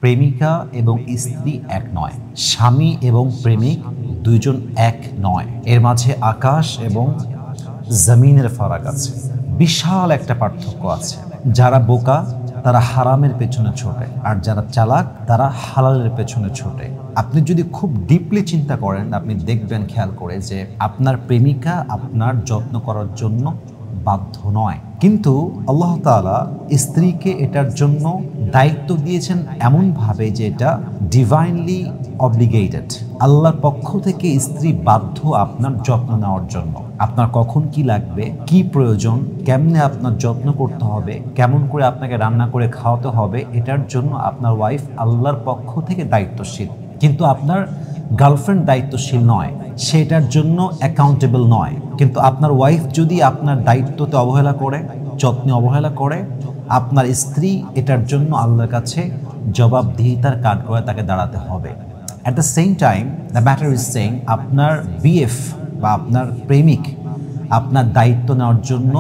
প্রেমিকা এবং স্ত্রী এক নয়, স্বামী এবং প্রেমিক দুইজন এক নয়, এর মাঝে আকাশ এবং জমিনের ফারাক আছে, বিশাল একটা পার্থক্য আছে। যারা বোকা তারা হারামের পেছনে ছোটে, আর যারা চালাক তারা হালালের পেছনে ছোটে। আপনি যদি খুব ডিপলি চিন্তা করেন, আপনি দেখবেন খেয়াল করে যে আপনার প্রেমিকা আপনার যত্ন করার জন্য বাধ্য নয়, কিন্তু আল্লাহ তাআলা স্ত্রীকে এটার জন্য দায়িত্ব দিয়েছেন এমনভাবে যে এটা ডিভাইনলি অব্লিগেটেড। আল্লাহর পক্ষ থেকে স্ত্রী বাধ্য আপনার যত্ন নেওয়ার জন্য। আপনার কখন কি লাগবে, কি প্রয়োজন, কেমনে আপনার যত্ন করতে হবে, কেমন করে আপনাকে রান্না করে খাওয়াতে হবে, এটার জন্য আপনার ওয়াইফ আল্লাহর পক্ষ থেকে দায়িত্বশীল। কিন্তু আপনার গার্লফ্রেন্ড দায়িত্বশীল নয়, সেটার জন্য অ্যাকাউন্টেবল নয়। কিন্তু আপনার ওয়াইফ যদি আপনার দায়িত্বতে অবহেলা করে, যত্নে অবহেলা করে, আপনার স্ত্রী এটার জন্য আল্লাহর কাছে জবাবদিহিতার কাঠ করে তাকে দাঁড়াতে হবে। At the same time the matter is saying, আপনার বিএফ বা আপনার প্রেমিক আপনার দায়িত্ব নেওয়ার জন্য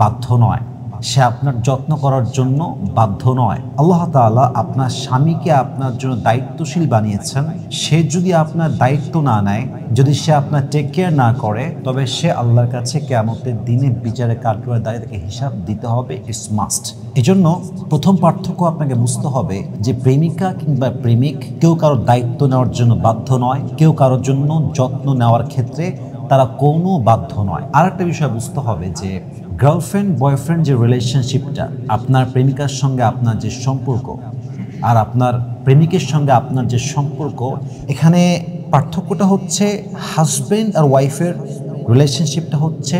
বাধ্য নয়, সে আপনার যত্ন করার জন্য বাধ্য নয়। আল্লাহ তাআলা আপনার স্বামীকে আপনার জন্য দায়িত্বশীল বানিয়েছেন। সে যদি আপনার দায়িত্ব না নেয়, যদি সে আপনার টেক কেয়ার না করে, তবে সে আল্লাহর কাছে কিয়ামতের দিনে বিচারে কাঠগড়ায় দাঁড়িয়ে তাকে হিসাব দিতে হবে। It's must. এজন্য প্রথম পার্থক্য আপনাকে বুঝতে হবে যে প্রেমিকা কিংবা প্রেমিক কেউ কারোর দায়িত্ব নেওয়ার জন্য বাধ্য নয়, কেউ কারোর জন্য যত্ন নেওয়ার ক্ষেত্রে তারা কোনো বাধ্য নয়। আর একটা বিষয় বুঝতে হবে যে গার্লফ্রেন্ড বয়ফ্রেন্ড যে রিলেশনশিপটা, আপনার প্রেমিকার সঙ্গে আপনার যে সম্পর্ক আর আপনার প্রেমিকের সঙ্গে আপনার যে সম্পর্ক, এখানে পার্থক্যটা হচ্ছে হাজব্যান্ড আর ওয়াইফের রিলেশনশিপটা হচ্ছে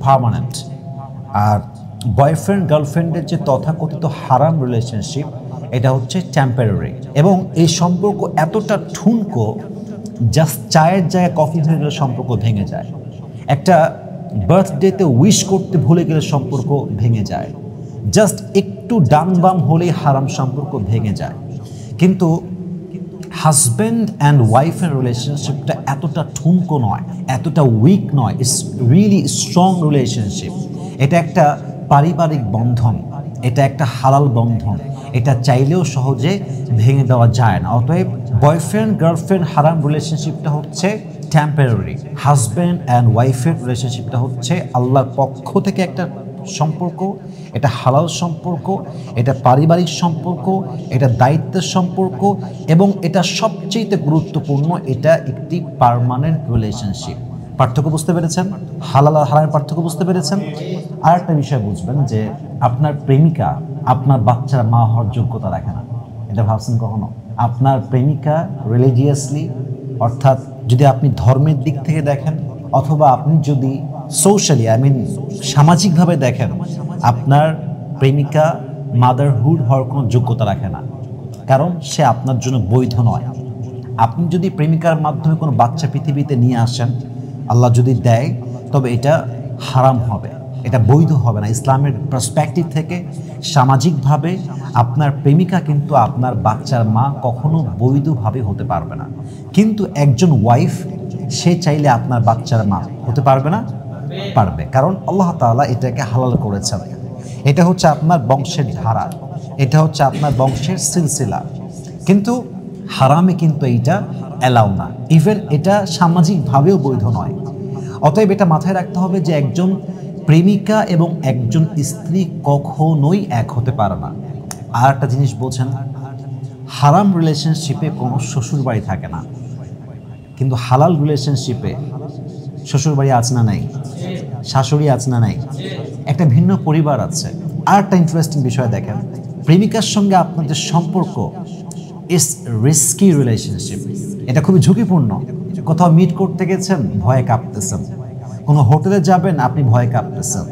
পার্মানেন্ট, আর বয়ফ্রেন্ড গার্লফ্রেন্ডের যে তথাকথিত হারাম রিলেশনশিপ, এটা হচ্ছে টেম্পোরারি। এবং এই সম্পর্ক এতটা ঠুনকো, জাস্ট চায়ের জায়গায় কফি হয়ে গেলে সম্পর্ক ভেঙে যায়। একটা বার্থডেতে উইশ করতে ভুলে গেলে সম্পর্ক ভেঙে যায়। জাস্ট একটু ডান বাম হলেই হারাম সম্পর্ক ভেঙে যায়। কিন্তু হাজব্যান্ড অ্যান্ড ওয়াইফের রিলেশনশিপটা এতটা ঠুনকো নয়, এতটা উইক নয়। It's really strong relationship. এটা একটা পারিবারিক বন্ধন, এটা একটা হালাল বন্ধন, এটা চাইলেও সহজে ভেঙে দেওয়া যায় না। অতএব বয়ফ্রেন্ড গার্লফ্রেন্ড হারাম রিলেশনশিপটা হচ্ছে টেম্পোরারি, হাজব্যান্ড অ্যান্ড ওয়াইফের রিলেশনশিপটা হচ্ছে আল্লাহর পক্ষ থেকে একটা সম্পর্ক। এটা হালাল সম্পর্ক, এটা পারিবারিক সম্পর্ক, এটা দায়িত্বের সম্পর্ক, এবং এটা সবচেয়ে গুরুত্বপূর্ণ, এটা একটি পার্মানেন্ট রিলেশনশিপ। পার্থক্য বুঝতে পেরেছেন? হালাল আর হারামের পার্থক্য বুঝতে পেরেছেন? আর একটা বিষয় বুঝবেন যে আপনার প্রেমিকা আপনার বাচ্চার মা হওয়ার যোগ্যতা রাখে না। এটা ভাবছেন কখনো? আপনার প্রেমিকা রিলিজিয়াসলি, অর্থাৎ যদি আপনি ধর্মের দিক থেকে দেখেন, অথবা আপনি যদি সোশ্যালি সামাজিকভাবে দেখেন, আপনার প্রেমিকা মাদারহুড হওয়ার কোনো যোগ্যতা রাখে না, কারণ সে আপনার জন্য বৈধ নয়। আপনি যদি প্রেমিকার মাধ্যমে কোনো বাচ্চা পৃথিবীতে নিয়ে আসেন, আল্লাহ যদি দেয়, তবে এটা হারাম হবে, এটা বৈধ হবে না। ইসলামের পার্সপেক্টিভ থেকে সামাজিকভাবে আপনার প্রেমিকা কিন্তু আপনার বাচ্চার মা কখনো বৈধভাবে হতে পারবে না। কিন্তু একজন ওয়াইফ, সে চাইলে আপনার বাচ্চার মা হতে পারবে না? পারবে, কারণ আল্লাহ তাআলা এটাকে হালাল করেছেন। এটা হচ্ছে আপনার বংশের ধারা, এটা হচ্ছে আপনার বংশের সিলসিলা। কিন্তু হারামে কিন্তু এইটা অ্যালাউ না, ইভেন এটা সামাজিকভাবেও বৈধ নয়। অতএব এটা মাথায় রাখতে হবে যে একজন প্রেমিকা এবং একজন স্ত্রী কখনোই এক হতে পারে না। আর একটা জিনিস বোঝেন, হারাম রিলেশনশিপে কোনো শ্বশুরবাড়ি থাকে না, কিন্তু হালাল রিলেশনশিপে শ্বশুরবাড়ি আছে না নাই, শাশুড়ি আছে না নাই, একটা ভিন্ন পরিবার আছে। আর একটা ইন্টারেস্টিং বিষয় দেখেন, প্রেমিকার সঙ্গে আপনার যে সম্পর্ক, ইটস রিস্কি রিলেশনশিপ। এটা খুবই ঝুঁকিপূর্ণ। কোথাও মিট করতে গেছেন, ভয়ে কাঁপতেছেন। কোনো হোটেলে যাবেন, আপনি ভয়ে কাঁপতেছেন।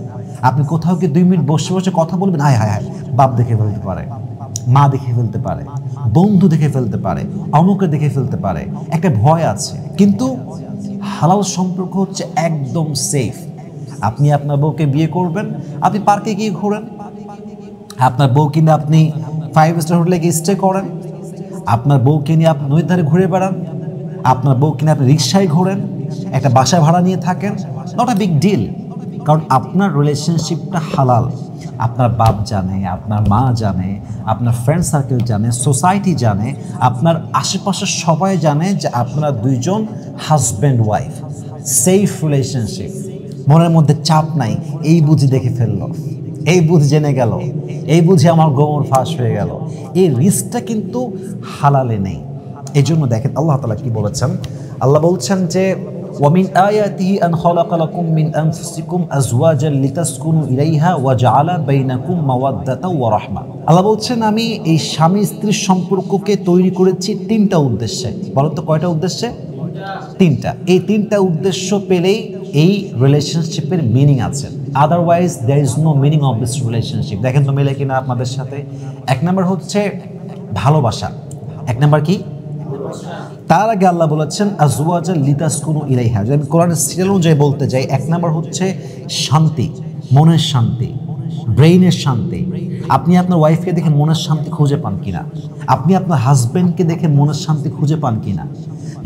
আপনি কোথাও কি 2 মিনিট বসে বসে কথা বলবেন, হায় হায় হায়, বাপ দেখে ফেলতে পারে, মা দেখে ফেলতে পারে, বন্ধু দেখে ফেলতে পারে, অমুকে দেখে ফেলতে পারে, একটা ভয় আছে। কিন্তু হালাল সম্পর্ক হচ্ছে একদম সেফ। আপনি আপনার বউকে বিয়ে করবেন, আপনি পার্কে গিয়ে ঘোরেন, আপনার বউকে নিয়ে আপনি 5 স্টার হোটেলে গিয়ে স্টে করেন, আপনার বউকে নিয়ে আপনি নদীর ধারে ঘুরে বেড়ান, আপনার বউকে নিয়ে আপনি রিক্সায় ঘোরেন, একটা বাসা ভাড়া নিয়ে থাকেন, নট আ বিগ ডিল, কারণ আপনার রিলেশনশিপটা হালাল। আপনার বাপ জানে, আপনার মা জানে, আপনার ফ্রেন্ড সার্কেল জানে, সোসাইটি জানে, আপনার আশেপাশের সবাই জানে যে আপনারা দুইজন হাজব্যান্ড ওয়াইফ, সেফ রিলেশনশিপ, মনের মধ্যে চাপ নাই। এই বুঝি দেখে ফেললো, এই বুঝি জেনে গেল, এই বুঝি আমার গোমর ফাঁস হয়ে গেল, এই রিস্কটা কিন্তু হালালে নেই। এই জন্য দেখেন আল্লাহ তাআলা কি বলেছেন, আল্লাহ বলছেন যে ومن آياته أن خلق لكم من أنفسكم أزواجا لتسكنوا إليها وجعل بينكم مودة ورحمة। আল্লাহ বলছেন আমি এই স্বামী স্ত্রীর সম্পর্ককে তৈরি করেছি তিনটা উদ্দেশ্যে। বলেন তো কয়টা উদ্দেশ্যে? তিনটা। এই তিনটা উদ্দেশ্য পেলেই এই রিলেশনশিপের মিনিং আছে, otherwise there is no meaning of this relationship. দেখেন তো মেলে কিনা আপনাদের সাথে। এক নম্বর হচ্ছে ভালোবাসা। এক নম্বর কি? তার আগে আল্লাহ বলেছেন আজওয়াজা লিতাসকুনু ইলাইহা। যদি আমি কোরআনের সিরিয়াল অনুযায়ী বলতে যাই, এক নম্বর হচ্ছে শান্তি, মনের শান্তি, ব্রেইনের শান্তি। আপনি আপনার ওয়াইফকে দেখে মনের শান্তি খুঁজে পান কিনা? আপনি আপনার হাজব্যান্ডকে দেখে মনের শান্তি খুঁজে পান কিনা?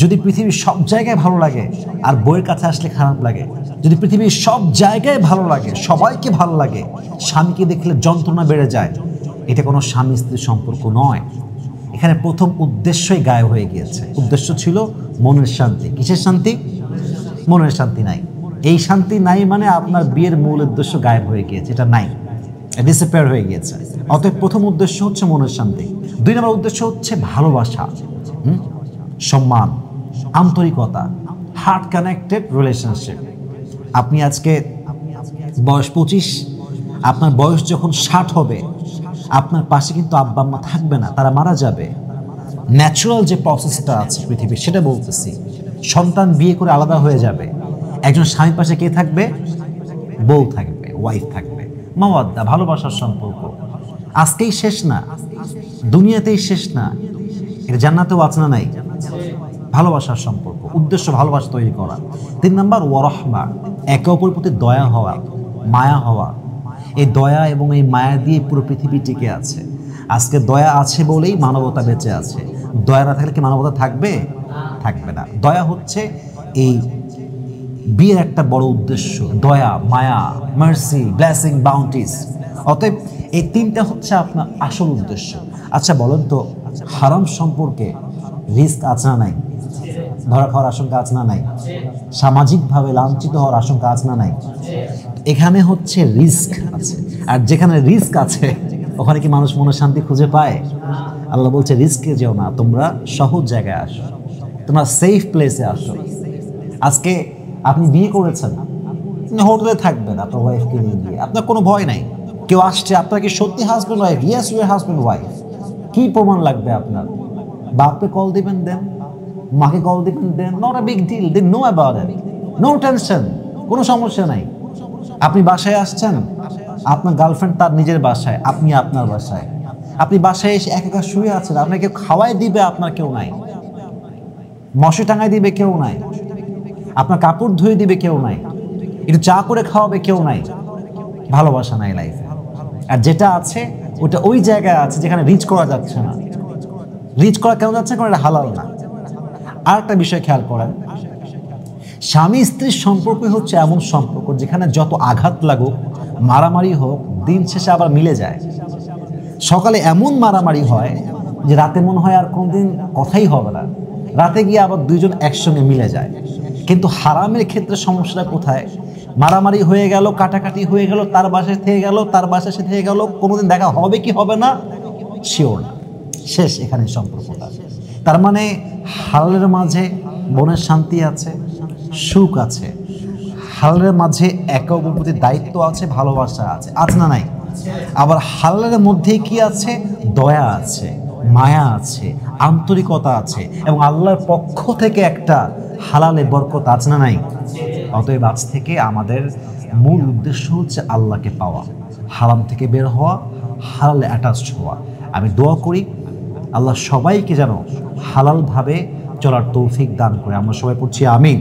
যদি পৃথিবীর সব জায়গায় ভালো লাগে আর বইয়ের কাছে আসলে খারাপ লাগে, যদি পৃথিবীর সব জায়গায় ভালো লাগে, সবাইকে ভালো লাগে, স্বামীকে দেখলে যন্ত্রণা বেড়ে যায়, এটা কোনো স্বামী স্ত্রীর সম্পর্ক নয়। এখানে প্রথম উদ্দেশ্যই গায়েব হয়ে গিয়েছে। উদ্দেশ্য ছিল মনের শান্তি। কিসের শান্তি? মনের শান্তি নাই। এই শান্তি নাই মানে আপনার বিয়ের মূল উদ্দেশ্য গায়েব হয়ে গিয়েছে, এটা নাই, ডিসঅ্যাপিয়ার হয়ে গিয়েছে। অতএব প্রথম উদ্দেশ্য হচ্ছে মনের শান্তি। দুই নম্বর উদ্দেশ্য হচ্ছে ভালোবাসা, সম্মান, আন্তরিকতা, হার্ট কানেক্টেড রিলেশনশিপ। আপনি আজকে বয়স 25, আপনার বয়স যখন 60 হবে, আপনার পাশে কিন্তু আব্বা আম্মা থাকবে না, তারা মারা যাবে। ন্যাচারাল যে প্রসেসটা আছে পৃথিবীর, সেটা বলতেছি। সন্তান বিয়ে করে আলাদা হয়ে যাবে, একজন স্বামীর পাশে কে থাকবে? বউ থাকবে, ওয়াইফ থাকবে। মাওয়াদ্দা, ভালোবাসার সম্পর্ক আজকেই শেষ না, দুনিয়াতেই শেষ না, এটা জান্নাতেও আছে না নাই? ভালোবাসার সম্পর্ক, উদ্দেশ্য ভালোবাসা তৈরি করা। 3 নম্বর ওয়ারহমা, একে অপরের প্রতি দয়া হওয়া, মায়া হওয়া। এই দয়া এবং এই মায়া দিয়ে পুরো পৃথিবী টিকে আছে। আজকে দয়া আছে বলেই মানবতা বেঁচে আছে। দয়া না থাকলে কি মানবতা থাকবে? থাকবে না। দয়া হচ্ছে এই বিয়ের একটা বড় উদ্দেশ্য, দয়া, মায়া, মার্সি, ব্লেসিং, বাউন্টিস। অতএব এই তিনটা হচ্ছে আপনার আসল উদ্দেশ্য। আচ্ছা বলেন তো, হারাম সম্পর্কে রিস্ক আছে না নাই? ধরা খাওয়ার আশঙ্কা আছে না নাই? সামাজিকভাবে লাঞ্ছিত হওয়ার আশঙ্কা আছে না নাই? এখানে হচ্ছে রিস্ক আছে। আর যেখানে রিস্ক আছে ওখানে কি মানুষ মনের শান্তি খুঁজে পায়? আল্লাহ বলছে রিস্কে যেও না, তোমরা সহজ জায়গায় আসো, তোমরা সেফ প্লেসে আসো। আজকে আপনি বিয়ে করেছেন, হোটেলে থাকবেন আপনার ওয়াইফকে নিয়ে গিয়ে, আপনার কোনো ভয় নাই। কেউ আসছে, আপনার কি সত্যি husband wife? Yes, you are husband wife. কি প্রমাণ লাগবে আপনার? বাপকে কল দিবেন, দেন। মাকে কল দিবেন, দেন। Not a big deal, they know about it, no tension, কোনো সমস্যা নাই। আপনি বাসায় আসছেন, আপনার গার্লফ্রেন্ড তার নিজের বাসায়, আপনি আপনার বাসায়। আপনি বাসায় এসে একা শুয়ে আছেন, আপনাকে কেউ খাওয়াই দিবে, আপনার কেউ নাই। মশে টাঙাই দিবে, কেউ নাই। আপনার কাপড় ধুয়ে দিবে, কেউ নাই। একটু চা করে খাওয়াবে, কেউ নাই। ভালোবাসা নাই লাইফে। আর যেটা আছে ওটা ওই জায়গায় আছে যেখানে রিচ করা যাচ্ছে না। রিচ করা কেন যাচ্ছে? কারণ এটা হালাল না। আর একটা বিষয় খেয়াল করেন, স্বামী স্ত্রীর সম্পর্ক হচ্ছে এমন সম্পর্ক যেখানে যত আঘাত লাগুক, মারামারি হোক, দিন শেষে আবার মিলে যায়। সকালে এমন মারামারি হয় যে রাতে মনে হয় আর কোনদিন কথাই হবে না, রাতে গিয়ে আবার দুইজন একসঙ্গে মিলে যায়। কিন্তু হারামের ক্ষেত্রে সমস্যাটা কোথায়? মারামারি হয়ে গেল, কাটাকাটি হয়ে গেল, তার বাসায় থেকে গেল, তার বাসায় সে থেকে গেল, কোনোদিন দেখা হবে কি হবে না শিওর না, শেষ এখানে সম্পর্কটা। তার মানে হালালের মাঝে মনের শান্তি আছে, সুখ আছে, হালালের মাঝে একে অপরের প্রতি দায়িত্ব আছে, ভালোবাসা আছে, আছে না নাই? আবার হালালের মধ্যে কি আছে? দয়া আছে, মায়া আছে, আন্তরিকতা আছে, এবং আল্লাহর পক্ষ থেকে একটা হালালে বরকত আছে না নাই? অতএব আজ থেকে আমাদের মূল উদ্দেশ্য হচ্ছে আল্লাহকে পাওয়া, হারাম থেকে বের হওয়া, হালালে অ্যাটাচড হওয়া। আমি দোয়া করি আল্লাহ সবাইকে যেন হালালভাবে চলার তৌফিক দান করে। আমরা সবাই পড়ছি আমিন।